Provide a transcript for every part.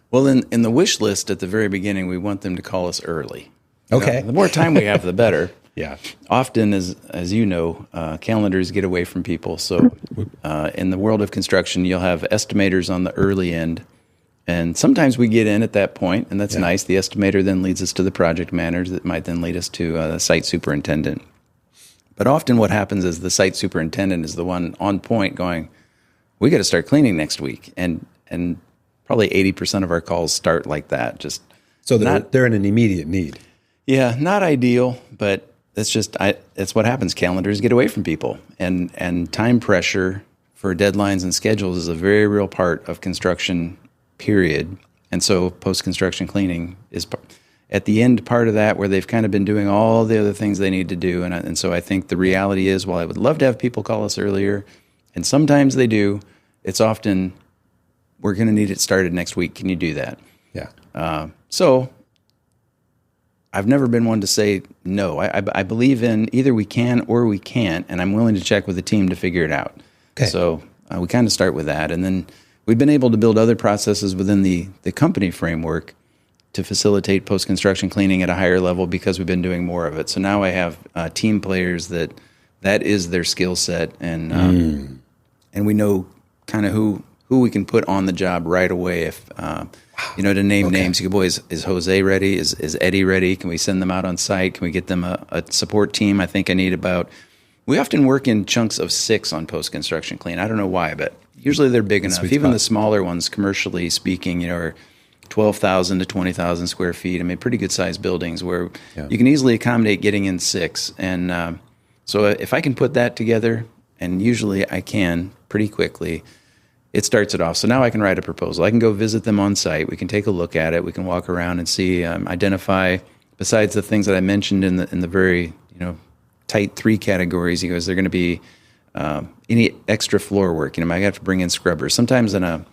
Well, in the wish list at the very beginning, we want them to call us early. Okay. The more time we have, the better. Yeah. Often, as you know, calendars get away from people. So in the world of construction, you'll have estimators on the early end. And sometimes we get in at that point, and that's nice. The estimator then leads us to the project manager that might then lead us to the site superintendent. But often what happens is the site superintendent is the one on point going, we got to start cleaning next week. And probably 80% of our calls start like that. So they're in an immediate need. Yeah, not ideal, but it's what happens. Calendars get away from people. And time pressure for deadlines and schedules is a very real part of construction, period. And so post-construction cleaning is at the end part of that where they've kind of been doing all the other things they need to do. And so I think the reality is, while I would love to have people call us earlier, and sometimes they do, it's often, we're going to need it started next week. Can you do that? Yeah. So I've never been one to say no. I believe in either we can or we can't, and I'm willing to check with the team to figure it out. Okay. So we kind of start with that. And then we've been able to build other processes within the company framework to facilitate post-construction cleaning at a higher level because we've been doing more of it. So now I have team players that is their skill set, and we know kind of who we can put on the job right away. If to name names, you go, boy, is Jose ready? Is Eddie ready? Can we send them out on site? Can we get them a support team? I think I need about. We often work in chunks of 6 on post-construction clean. I don't know why, but usually they're big enough. Even the smaller ones, commercially speaking, are 12,000 to 20,000 square feet. I mean, pretty good sized buildings where you can easily accommodate getting in 6. And so if I can put that together, and usually I can pretty quickly, it starts it off. So now I can write a proposal. I can go visit them on site. We can take a look at it. We can walk around and see, identify, besides the things that I mentioned in the very, tight 3 categories, he goes, they're going to be any extra floor work. I might have to bring in scrubbers. Sometimes in a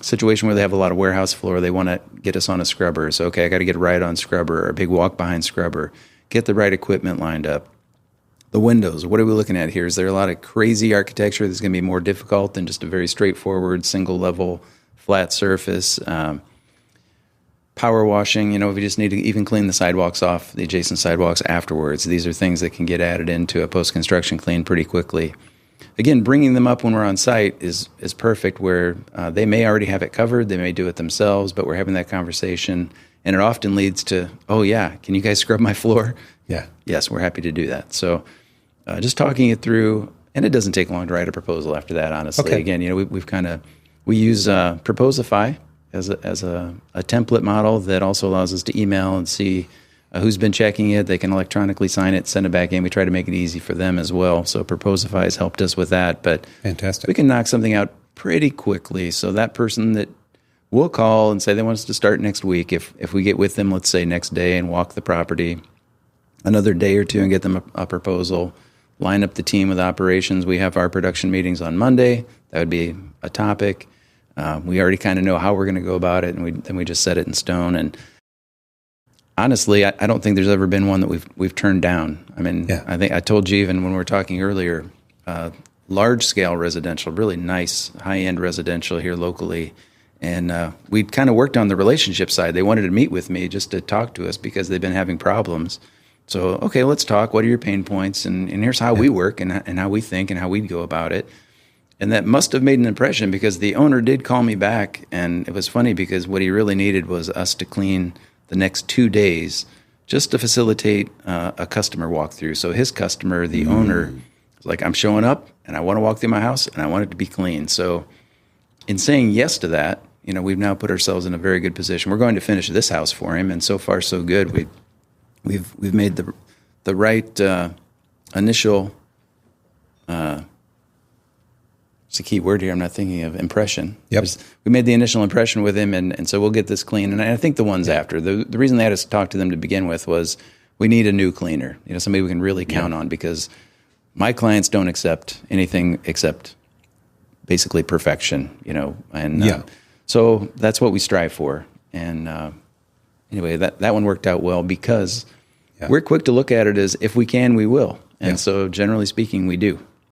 situation where they have a lot of warehouse floor, they want to get us on a scrubber. So, okay, I got to get a right on scrubber or a big walk behind scrubber, get the right equipment lined up. The windows, what are we looking at here? Is there a lot of crazy architecture that's going to be more difficult than just a very straightforward, single level, flat surface? Power washing, if you just need to even clean the sidewalks off, the adjacent sidewalks afterwards. These are things that can get added into a post-construction clean pretty quickly. Again, bringing them up when we're on site is perfect, where they may already have it covered, they may do it themselves, but we're having that conversation, and it often leads to, oh yeah, can you guys scrub my floor? Yeah. Yes, we're happy to do that. So just talking it through, and it doesn't take long to write a proposal after that, honestly. Okay. Again, we use Proposify as a template model that also allows us to email and see who's been checking it. They can electronically sign it, send it back in. We try to make it easy for them as well. So Proposify has helped us with that. But fantastic. We can knock something out pretty quickly. So that person that will call and say they want us to start next week, if we get with them, let's say next day, and walk the property another day or two and get them a proposal, line up the team with operations. We have our production meetings on Monday. That would be a topic. We already kind of know how we're going to go about it, and then we just set it in stone. And honestly, I don't think there's ever been one that we've turned down. I mean, I think I told you even when we were talking earlier, large scale residential, really nice high end residential here locally, and we kind of worked on the relationship side. They wanted to meet with me just to talk to us because they've been having problems. So okay, let's talk. What are your pain points? And here's how we work and how we think and how we go about it. And that must have made an impression because the owner did call me back, and it was funny because what he really needed was us to clean the next 2 days just to facilitate a customer walkthrough. So his customer, the owner, was like, I'm showing up, and I want to walk through my house, and I want it to be clean. So in saying yes to that, we've now put ourselves in a very good position. We're going to finish this house for him, and so far so good. We've made the right initial it's a key word here I'm not thinking of, impression. Yep. We made the initial impression with him, and so we'll get this clean. And I think the ones after, the reason they had us talk to them to begin with was we need a new cleaner, somebody we can really count on, because my clients don't accept anything except basically perfection, and so that's what we strive for. And anyway, that one worked out well because we're quick to look at it as if we can, we will. And so generally speaking, we do.